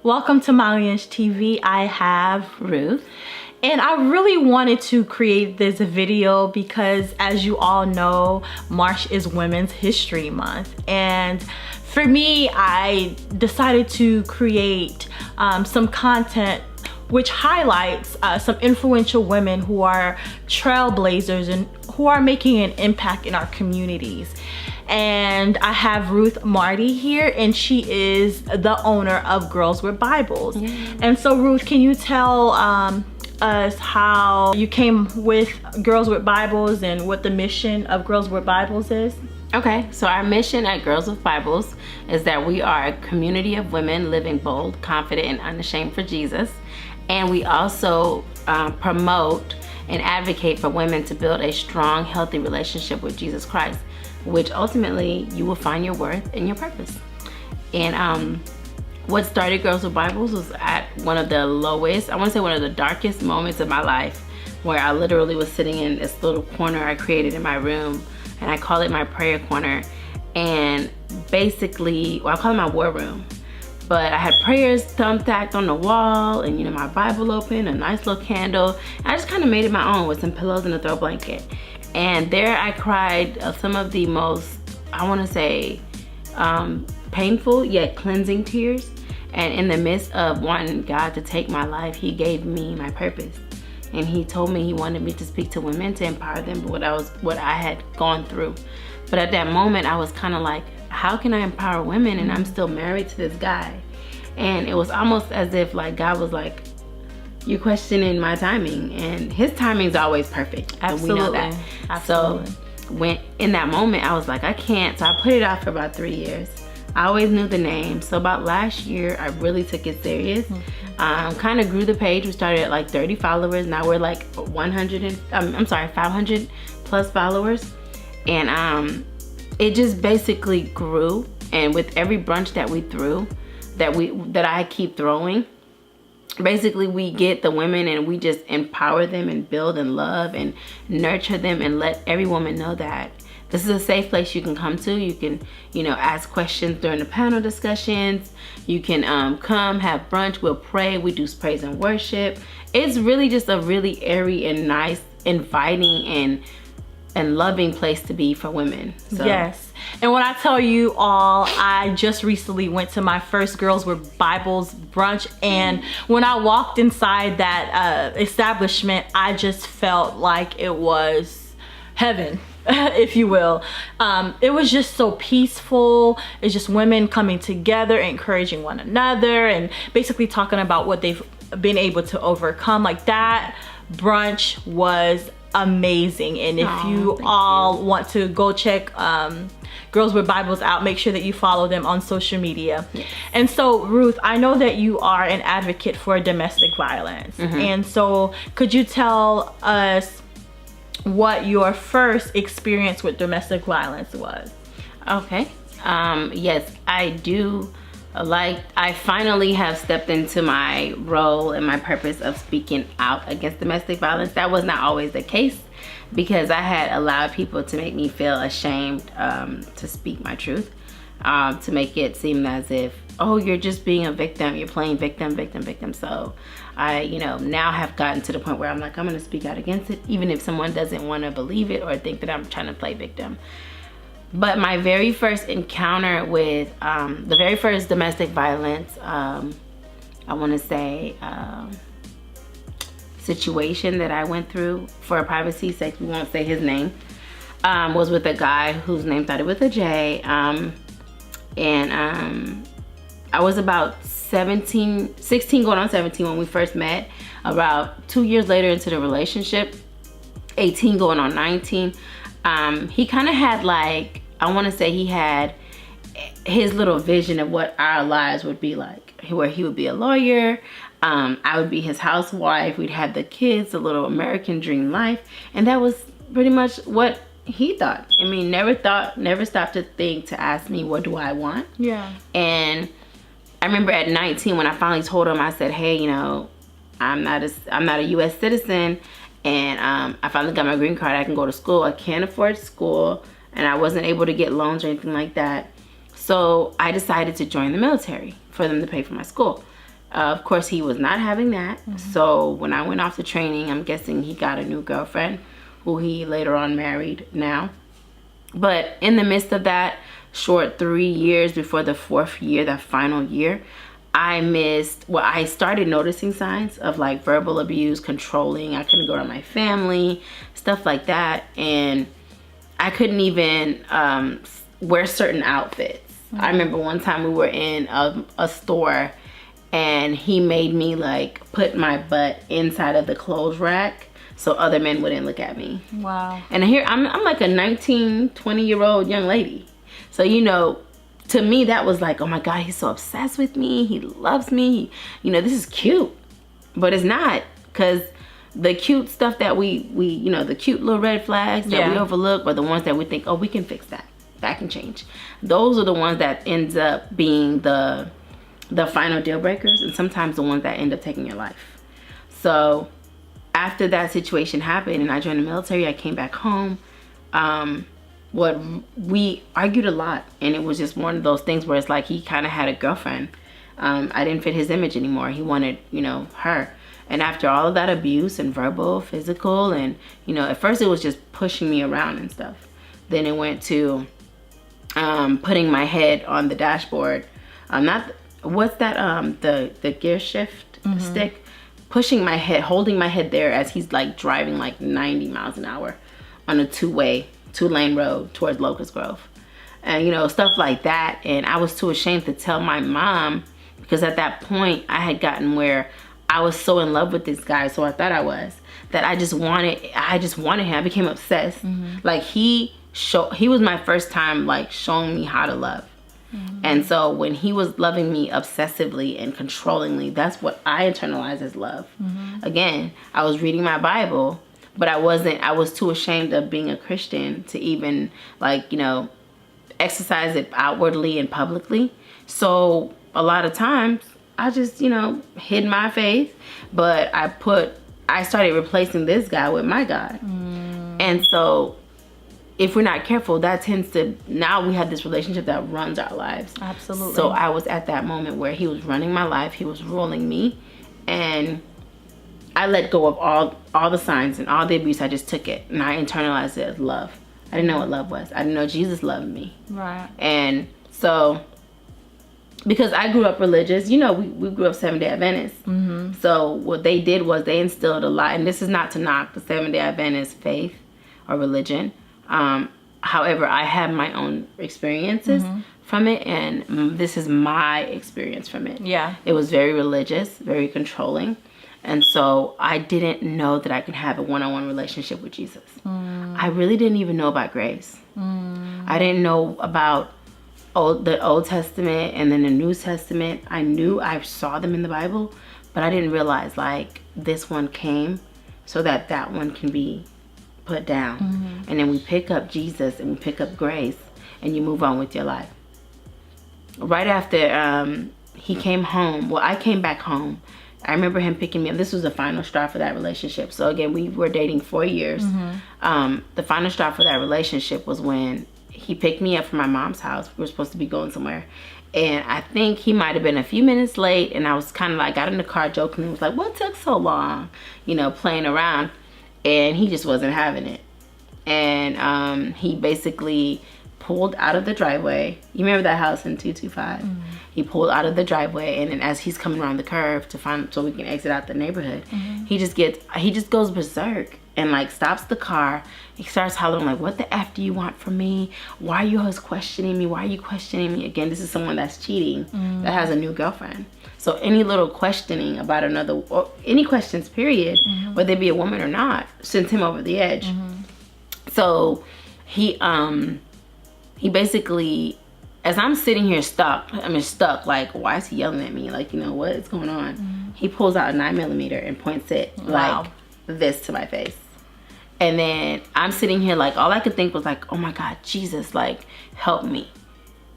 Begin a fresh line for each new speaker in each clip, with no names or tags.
Welcome to MarieAnge TV. I have
Ruth.
And I really wanted to create this video because, as you all know, March is Women's History Month. And for me, I decided to create some content which highlights some influential women who are trailblazers and who are making an impact in our communities. And I have Ruth Mardy here, and she is the owner of Girls with Bibles. And so Ruth, can you tell us how you came with Girls with Bibles and what the mission of Girls with Bibles is?
Okay, so our mission at Girls with Bibles is that we are a community of women living bold, confident, and unashamed for Jesus. And we also promote and advocate for women to build a strong, healthy relationship with Jesus Christ, which ultimately you will find your worth and your purpose. And what started Girls with Bibles was at one of the lowest, I want to say one of the darkest moments of my life, where I literally was sitting in this little corner I created in my room, and I call it my prayer corner. And basically, well, I call it my war room. But I had prayers thumbtacked on the wall, and you know, my Bible open, a nice little candle. And I just kind of made it my own with some pillows and a throw blanket. And there I cried some of the most, I want to say, painful yet cleansing tears. And in the midst of wanting God to take my life, He gave me my purpose. And He told me He wanted me to speak to women, to empower them with what I had gone through. But at that moment, I was kind of like, how can I empower women and I'm still married to this guy? And it was almost as if like God was like, you're questioning my timing, and His timing's always perfect.
Absolutely.
And we know that.
Absolutely.
So when in that moment, I was like, I can't. So I put it off for about 3 years. I always knew the name. So about last year, I really took it serious. Kind of grew the page. We started at like 30 followers. Now we're like 500 plus followers. And it just basically grew. And with every brunch that we threw, that I keep throwing, basically we get the women and we just empower them and build and love and nurture them and let every woman know that this is a safe place you can come to. You can, you know, ask questions during the panel discussions. You can come have brunch. We'll pray. We do praise and worship. It's really just a really airy and nice, inviting and loving place to be for women. So.
Yes. And when I tell you all, I just recently went to my first Girls with Bibles brunch, and when I walked inside that establishment, I just felt like it was heaven, if you will. It was just so peaceful. It's just women coming together, encouraging one another, and basically talking about what they've been able to overcome. Like, that brunch was amazing. And if you all want to go check Girls with Bibles out, make sure that you follow them on social media. Yes. And so Ruth, I know that you are an advocate for domestic violence. And so could you tell us what your first experience with domestic violence was?
Okay. Yes, I do. I finally have stepped into my role and my purpose of speaking out against domestic violence. That was not always the case, because I had allowed people to make me feel ashamed to speak my truth, to make it seem as if, oh, you're just being a victim, you're playing victim. So I, you know, now have gotten to the point where I'm like, I'm gonna speak out against it, even if someone doesn't want to believe it or think that I'm trying to play victim. But my very first encounter with the very first domestic violence, I want to say, situation that I went through, for privacy's sake, we won't say his name, was with a guy whose name started with a J. I was about 16 going on 17 when we first met. About 2 years later into the relationship, 18 going on 19, he kind of had like, I want to say he had his little vision of what our lives would be like, where he would be a lawyer, I would be his housewife, we'd have the kids, a little American dream life. And that was pretty much what he thought. I mean, never stopped to think to ask me, what do I want?
Yeah.
And I remember at 19 when I finally told him, I said, hey, you know, I'm not a US citizen, and I finally got my green card. I can go to school. I can't afford school, and I wasn't able to get loans or anything like that. So I decided to join the military for them to pay for my school. Of course, he was not having that. So when I went off to training, I'm guessing he got a new girlfriend who he later on married now. But in the midst of that short 3 years before the 4th year, that final year, I started noticing signs of like verbal abuse, controlling. I couldn't go to my family, stuff like that. And I couldn't even wear certain outfits. I remember one time we were in a store and he made me like put my butt inside of the clothes rack so other men wouldn't look at me.
Wow.
And here I'm like a 19, 20-year-old young lady. So, you know, to me that was like, oh my God, he's so obsessed with me. He loves me. You know, this is cute. But it's not, because the cute stuff that we you know, the cute little red flags that we overlook are the ones that we think, oh, we can fix that. That can change. Those are the ones that ends up being the final deal breakers, and sometimes the ones that end up taking your life. So after that situation happened and I joined the military, I came back home. We argued a lot, and it was just one of those things where it's like he kind of had a girlfriend. I didn't fit his image anymore. He wanted, you know, her. And after all of that abuse and verbal, physical, and, you know, at first it was just pushing me around and stuff. Then it went to putting my head on the dashboard. The gear shift stick? Pushing my head, holding my head there as he's like driving like 90 miles an hour on a two-lane road towards Locust Grove. And, you know, stuff like that. And I was too ashamed to tell my mom, because at that point I had gotten where I was so in love with this guy, so I thought I was, that I just wanted him. I became obsessed. Like he was my first time like showing me how to love. And so when he was loving me obsessively and controllingly, that's what I internalized as love. Again, I was reading my Bible, but I was too ashamed of being a Christian to even, like, you know, exercise it outwardly and publicly. So a lot of times I just, you know, hid my faith, but I started replacing this guy with my God. And so if we're not careful, that tends to, now we have this relationship that runs our lives.
Absolutely.
So I was at that moment where he was running my life, he was ruling me, and I let go of all the signs and all the abuse. I just took it and I internalized it as love. I didn't know what love was. I didn't know Jesus loved me.
Right.
And so, because I grew up religious, you know, we grew up Seventh-day Adventist. So what they did was they instilled a lot, and this is not to knock the Seventh-day Adventist faith or religion. However, I have my own experiences from it, and this is my experience from it.
Yeah.
It was very religious, very controlling. And so I didn't know that I could have a one-on-one relationship with Jesus. I really didn't even know about grace. I didn't know about the Old Testament and then the New Testament. I knew I saw them in the Bible, but I didn't realize like this one came so that that one can be put down. And then we pick up Jesus and we pick up grace, and you move on with your life. Right after he came home, well, I came back home. I remember him picking me up. This was the final straw for that relationship. So again, we were dating 4 years. The final straw for that relationship was when he picked me up from my mom's house. We were supposed to be going somewhere, and I think he might have been a few minutes late, and I was kind of like, got in the car joking and was like, what took so long, you know, playing around. And he just wasn't having it. And he basically pulled out of the driveway. You remember that house in 225? He pulled out of the driveway, and then as he's coming around the curve so we can exit out the neighborhood, he just goes berserk and like stops the car. He starts hollering like, what the F do you want from me? Why are you always questioning me? Why are you questioning me? Again, this is someone that's cheating, that has a new girlfriend. So any little questioning about another, or any questions period, whether they be a woman or not, sends him over the edge. So he basically, as I'm sitting here stuck, like, why is he yelling at me? Like, you know, what is going on? He pulls out a 9mm and points it like this to my face. And then I'm sitting here like, all I could think was like, oh my God, Jesus, like, help me.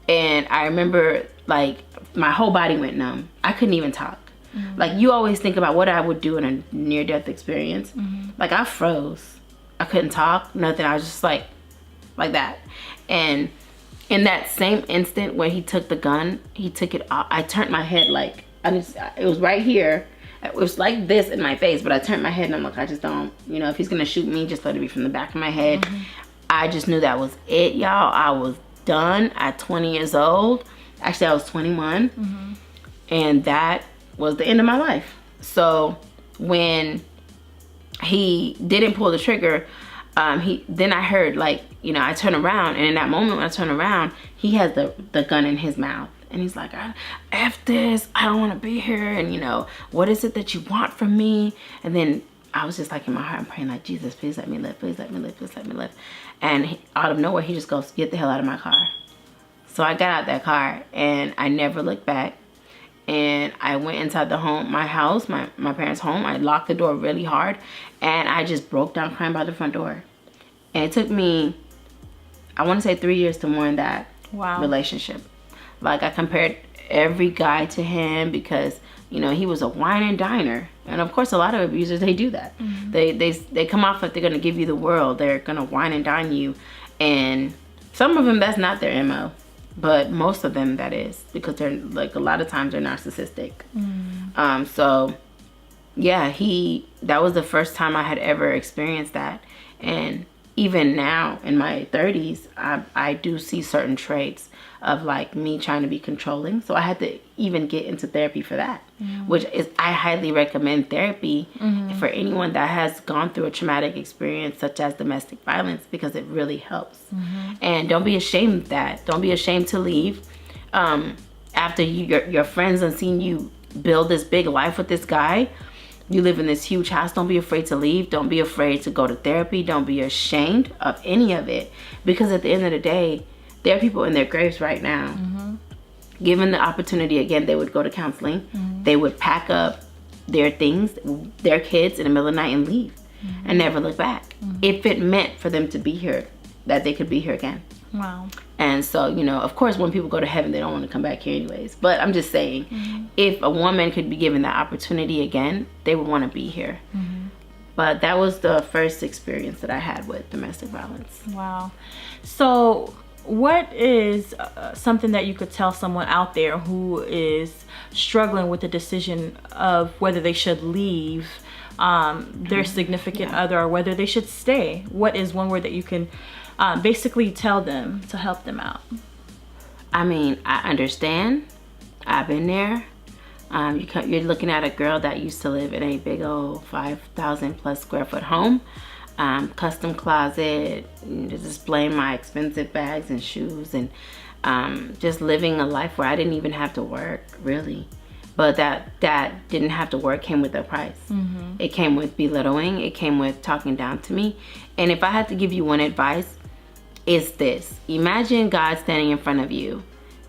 And I remember like my whole body went numb. I couldn't even talk. Like, you always think about what I would do in a near-death experience. Like, I froze. I couldn't talk, nothing. I was just like that. And in that same instant when he took the gun, he took it off. I turned my head like it was right here. It was like this in my face, but I turned my head and I'm like, I just don't, you know, if he's gonna shoot me, just let it be from the back of my head. I just knew that was it, y'all. I was done at 20 years old. Actually, I was 21. And that was the end of my life. So when he didn't pull the trigger, then I heard, like, you know, I turn around, and in that moment when I turn around, he has the gun in his mouth. And he's like, F this, I don't want to be here. And, you know, what is it that you want from me? And then I was just like, in my heart, I'm praying like, Jesus, please let me live. Please let me live. Please let me live. And out of nowhere, he just goes, get the hell out of my car. So I got out that car and I never looked back. And I went inside my house, my parents' home. I locked the door really hard. And I just broke down crying by the front door. And it took me, I want to say 3 years to mourn that relationship. Like, I compared every guy to him because, you know, he was a wine and diner. And of course, a lot of abusers, they do that. They come off like they're going to give you the world. They're going to wine and dine you. And some of them, that's not their MO. But most of them, that is. Because they're, like, a lot of times they're narcissistic. So, yeah, that was the first time I had ever experienced that. And even now, in my 30s, I do see certain traits of, like, me trying to be controlling. So I had to even get into therapy for that, which is, I highly recommend therapy for anyone that has gone through a traumatic experience such as domestic violence, because it really helps. And don't be ashamed of that. Don't be ashamed to leave after your friends have seen you build this big life with this guy. You live in this huge house. Don't be afraid to leave. Don't be afraid to go to therapy. Don't be ashamed of any of it, because at the end of the day, there are people in their graves right now. Given the opportunity again, they would go to counseling. They would pack up their things, their kids, in the middle of the night and leave and never look back. If it meant for them to be here, that they could be here again.
Wow.
And so, you know, of course, when people go to heaven, they don't want to come back here anyways. But I'm just saying, if a woman could be given that opportunity again, they would want to be here. But that was the first experience that I had with domestic violence.
Wow. So what is something that you could tell someone out there who is struggling with the decision of whether they should leave their significant other or whether they should stay? What is one word that you can basically tell them to help them out?
I mean, I understand. I've been there. You're looking at a girl that used to live in a big old 5,000 plus square foot home. Custom closet, displaying my expensive bags and shoes, and just living a life where I didn't even have to work, really. But that didn't have to work came with a price. It came with belittling. It came with talking down to me. And if I had to give you one advice, it's this. Imagine God standing in front of you,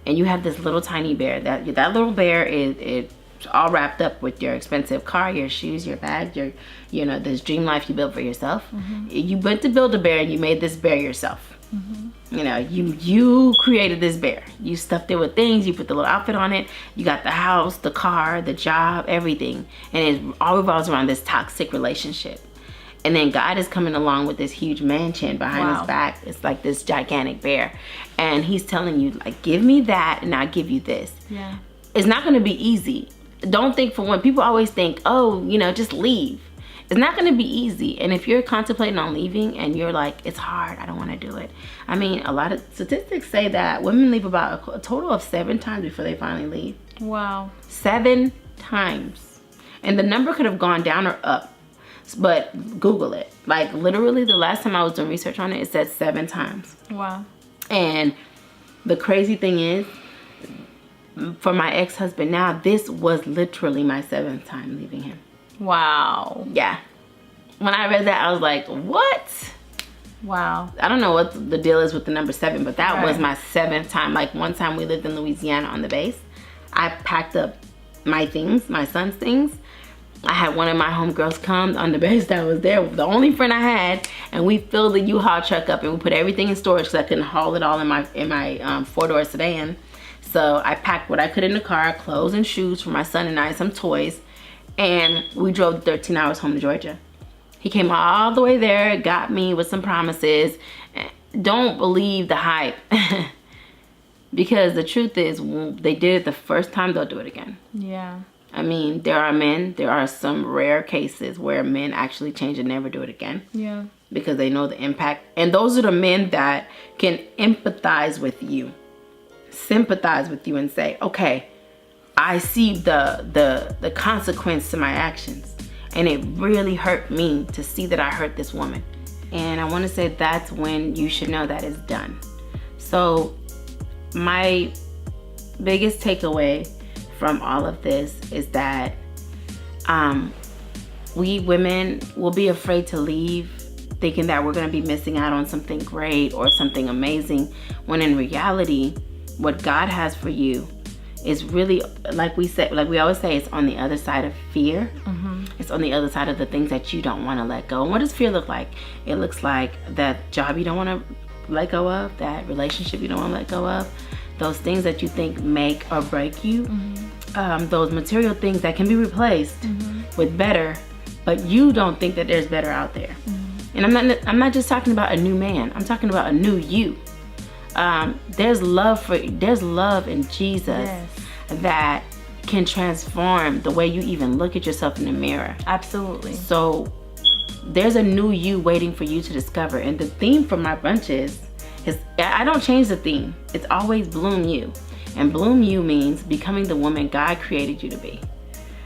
and you have this little tiny bear. That little bear is all wrapped up with your expensive car, your shoes, your bag, you know, this dream life you built for yourself. You went to build a bear and you made this bear yourself. You know, you created this bear. You stuffed it with things. You put the little outfit on it. You got the house, the car, the job, everything. And it all revolves around this toxic relationship. And then God is coming along with this huge mansion behind his back. It's like this gigantic bear. And he's telling you, like, give me that and I'll give you this. It's not going to be easy. Don't think for one. People always think, oh, you know, just leave. It's not going to be easy. And if you're contemplating on leaving and you're like, it's hard, I don't want to do it. I mean, a lot of statistics say that women leave about a total of 7 times before they finally leave.
Wow.
7 times. And the number could have gone down or up. But Google it. Like, literally, the last time I was doing research on it, it said 7 times.
Wow.
And the crazy thing is, for my ex-husband now, this was literally my 7th time leaving him.
Wow.
Yeah. When I read that, I was like, what?
Wow.
I don't know what the deal is with the number 7, but that was my 7th time. Like, one time we lived in Louisiana on the base. I packed up my things, my son's things. I had one of my homegirls come on the base that was there, the only friend I had, and we filled the U-Haul truck up and we put everything in storage because I couldn't haul it all in my 4-door sedan. So I packed what I could in the car, clothes and shoes for my son and I, some toys, and we drove 13 hours home to Georgia. He came all the way there, got me with some promises. Don't believe the hype. Because the truth is, when they did it the first time, they'll do it again.
Yeah.
I mean, there are some rare cases where men actually change and never do it again.
Yeah.
Because they know the impact. And those are the men that can empathize with you, sympathize with you, and say, okay, I see the consequence to my actions. And it really hurt me to see that I hurt this woman. And I want to say that's when you should know that it's done. So my biggest takeaway from all of this is that we women will be afraid to leave, thinking that we're going to be missing out on something great or something amazing, when in reality, what God has for you is really, like we always say, it's on the other side of fear. It's on the other side of the things that you don't want to let go. And what does fear look like? It looks like that job you don't want to let go of, that relationship you don't want to let go of, those things that you think make or break you, those material things that can be replaced with better, but you don't think that there's better out there. And I'm not just talking about a new man. I'm talking about a new you. There's love in Jesus that can transform the way you even look at yourself in the mirror.
Absolutely.
So there's a new you waiting for you to discover. And the theme for my brunch is I don't change the theme. It's always bloom you. And bloom you means becoming the woman God created you to be.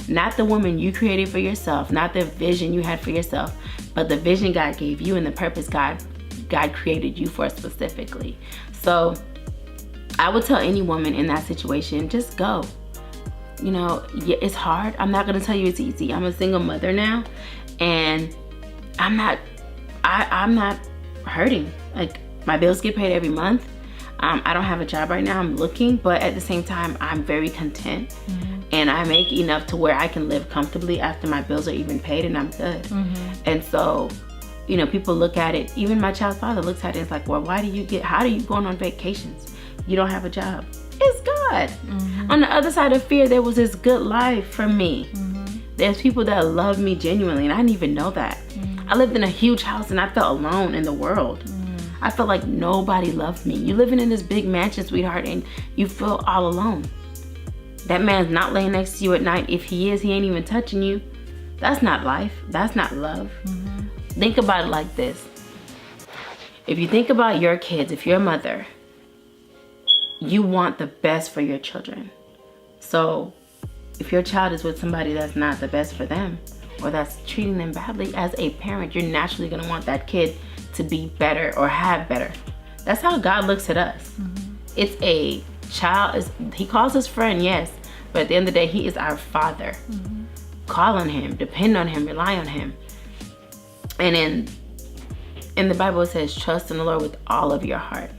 Not the woman you created for yourself, not the vision you had for yourself, but the vision God gave you and the purpose God created you for specifically. So I would tell any woman in that situation, just go. You know, it's hard. I'm not gonna tell you it's easy. I'm a single mother now, and I'm not hurting. Like, my bills get paid every month. I don't have a job right now. I'm looking, but at the same time, I'm very content. And I make enough to where I can live comfortably after my bills are even paid, and I'm good. And so, you know, people look at it, even my child's father looks at it, it's like, well, how do you going on vacations? You don't have a job. It's God. On the other side of fear, there was this good life for me. There's people that love me genuinely, and I didn't even know that. I lived in a huge house, and I felt alone in the world. I felt like nobody loved me. You're living in this big mansion, sweetheart, and you feel all alone. That man's not laying next to you at night. If he is, he ain't even touching you. That's not life. That's not love. Think about it like this. If you think about your kids, if you're a mother, you want the best for your children. So if your child is with somebody that's not the best for them, or that's treating them badly, as a parent, you're naturally gonna want that kid to be better or have better. That's how God looks at us. It's a child, he calls us friend, yes, but at the end of the day, he is our father. Call on him, depend on him, rely on him. And in the Bible, it says, trust in the Lord with all of your heart,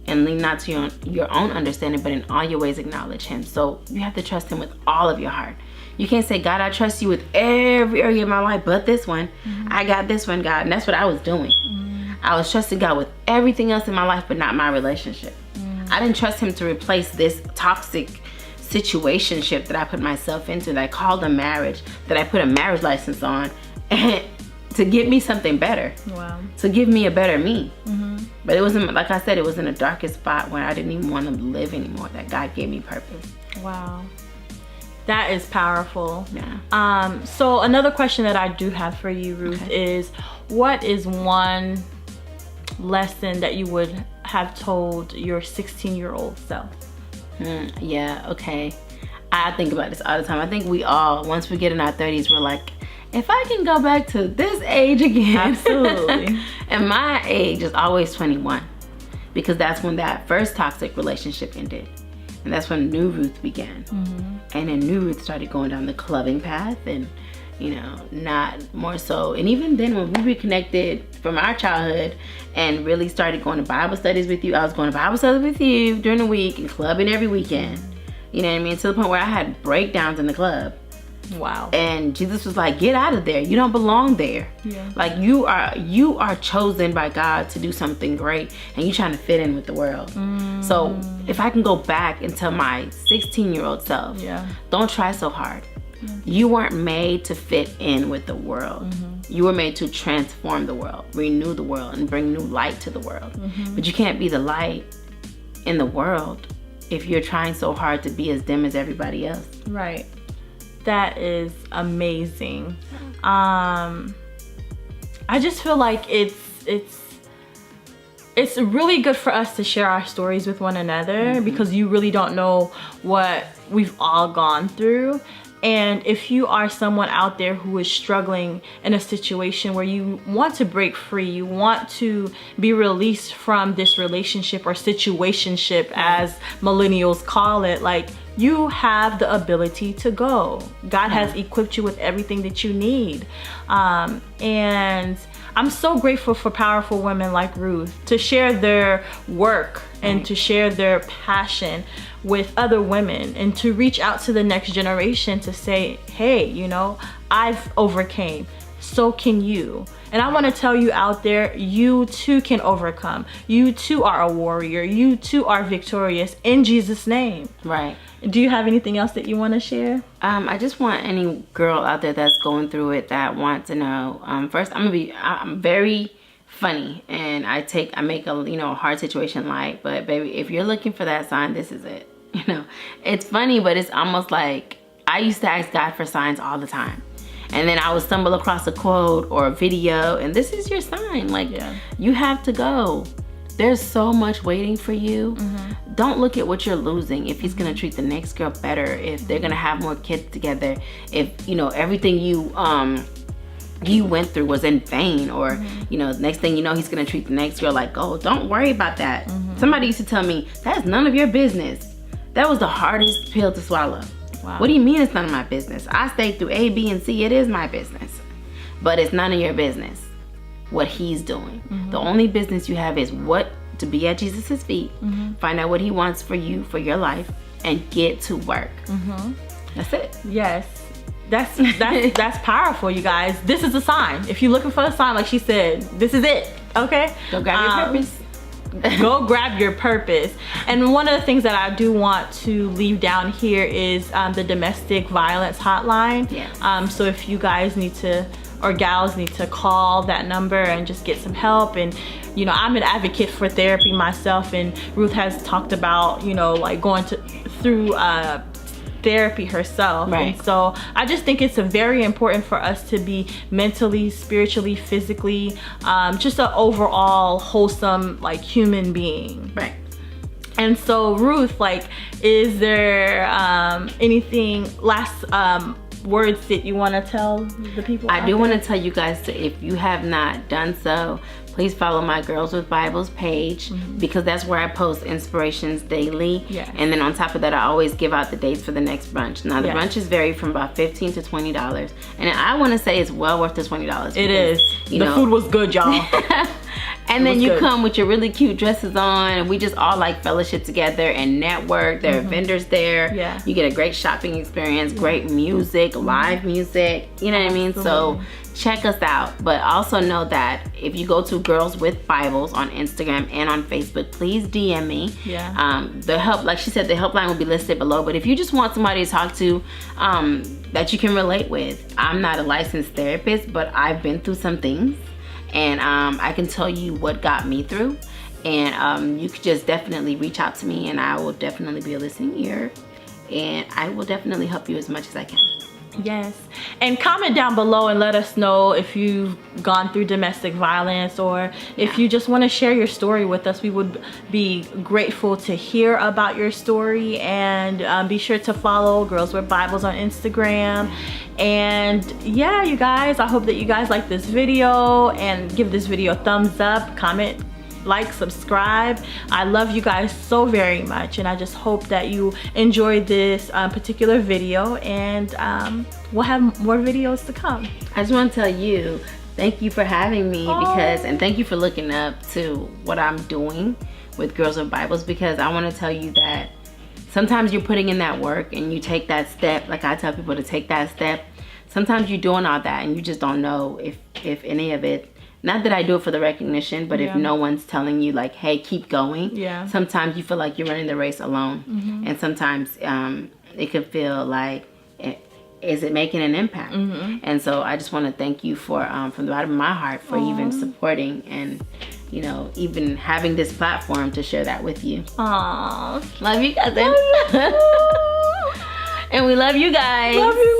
and lean not to your own understanding, but in all your ways acknowledge him. So you have to trust him with all of your heart. You can't say, God, I trust you with every area of my life but this one. I got this one, God. And that's what I was doing. I was trusting God with everything else in my life, but not my relationship. I didn't trust him to replace this toxic situationship that I put myself into, that I called a marriage, that I put a marriage license on, and to give me something better.
Wow.
To give me a better me. But it wasn't, like I said, it was in a darkest spot where I didn't even want to live anymore, that God gave me purpose.
Wow. That is powerful.
Yeah.
So another question that I do have for you, Ruth, is what is one lesson that you would have told your 16-year-old self?
Yeah, okay. I think about this all the time. I think we all, once we get in our 30s, we're like, if I can go back to this age again. Absolutely. And my age is always 21, because that's when that first toxic relationship ended. And that's when New Ruth began. And then New Ruth started going down the clubbing path, and, you know, not more so. And even then, when we reconnected from our childhood and really started going to Bible studies with you, I was going to Bible studies with you during the week and clubbing every weekend. You know what I mean? To the point where I had breakdowns in the club.
Wow. And
Jesus was like, get out of there. You don't belong there.
Yeah.
Like, you are chosen by God to do something great, and you're trying to fit in with the world. So if I can go back and tell my 16-year-old self, don't try so hard. You weren't made to fit in with the world. You were made to transform the world, renew the world, and bring new light to the world. But you can't be the light in the world if you're trying so hard to be as them as everybody else?
Right. That is amazing. I just feel like it's really good for us to share our stories with one another, because you really don't know what we've all gone through. And if you are someone out there who is struggling in a situation where you want to break free, you want to be released from this relationship or situationship, as millennials call it, like, you have the ability to go. God has equipped you with everything that you need. And I'm so grateful for powerful women like Ruth to share their work and to share their passion with other women, and to reach out to the next generation to say, hey, you know, I've overcame, so can you. And I want to tell you out there, you too can overcome. You too are a warrior. You too are victorious in Jesus' name.
Right.
Do you have anything else that you want to share?
I just want any girl out there that's going through it that want to know. First, I'm very funny, and I make a, you know, hard situation light. But baby, if you're looking for that sign, this is it. You know, it's funny, but it's almost like I used to ask God for signs all the time. And then I would stumble across a quote or a video, and this is your sign. Like, you have to go. There's so much waiting for you. Don't look at what you're losing. If he's gonna treat the next girl better, if they're gonna have more kids together, if, you know, everything you went through was in vain, or you know, next thing you know, he's gonna treat the next girl like gold. Don't worry about that. Somebody used to tell me, that's none of your business. That was the hardest pill to swallow. Wow. What do you mean it's none of my business? I stayed through A, B, and C. It is my business. But it's none of your business what he's doing. The only business you have is to be at Jesus' feet, find out what he wants for you, for your life, and get to work. That's it. Yes.
That's powerful, you guys. This is a sign. If you're looking for a sign, like she said, this is it. Okay?
Go grab your purpose.
Go grab your purpose. And one of the things that I do want to leave down here is the domestic violence hotline.
Yes.
So if you guys need to, or gals need to, call that number and just get some help. And you know, I'm an advocate for therapy myself, and Ruth has talked about, you know, like going through therapy herself.
Right.
And so I just think it's very important for us to be mentally, spiritually, physically, just an overall wholesome, like, human being.
Right.
And so Ruth, like, is there anything, last words that you want to tell the people?
I do want to tell you guys to, if you have not done so, please follow my Girls with Bibles page, because that's where I post inspirations daily. And then on top of that, I always give out the dates for the next brunch. Now the brunches vary from about $15 to $20, and I want to say it's well worth the $20.
It is. The food was good, y'all.
And then you come with your really cute dresses on, and we just all like fellowship together and network. There are vendors there. You get a great shopping experience, great music, live music. You know what I mean? So check us out. But also know that if you go to Girls with Bibles on Instagram and on Facebook, please DM me. The help, like she said, the helpline will be listed below. But if you just want somebody to talk to that you can relate with, I'm not a licensed therapist, but I've been through some things. And I can tell you what got me through. And you could just definitely reach out to me, and I will definitely be a listening ear. And I will definitely help you as much as I can.
Yes. And comment down below and let us know if you've gone through domestic violence, or if you just want to share your story with us. We would be grateful to hear about your story. And be sure to follow Girls with Bibles on Instagram. And yeah, you guys, I hope that you guys like this video, and give this video a thumbs up, comment, like, subscribe. I love you guys so very much, and I just hope that you enjoyed this particular video, and we'll have more videos to come.
I just want to tell you, thank you for having me, and thank you for looking up to what I'm doing with Girls with Bibles, because I want to tell you that sometimes you're putting in that work and you take that step. Like I tell people to take that step. Sometimes you're doing all that and you just don't know if any of it, not that I do it for the recognition, but if no one's telling you like, hey, keep going. Sometimes you feel like you're running the race alone. And sometimes it can feel like, is it making an impact? And so I just want to thank you for, from the bottom of my heart, for even supporting and you know, even having this platform to share that with you.
Aww.
Love you, cousin. And we love you guys.
Love you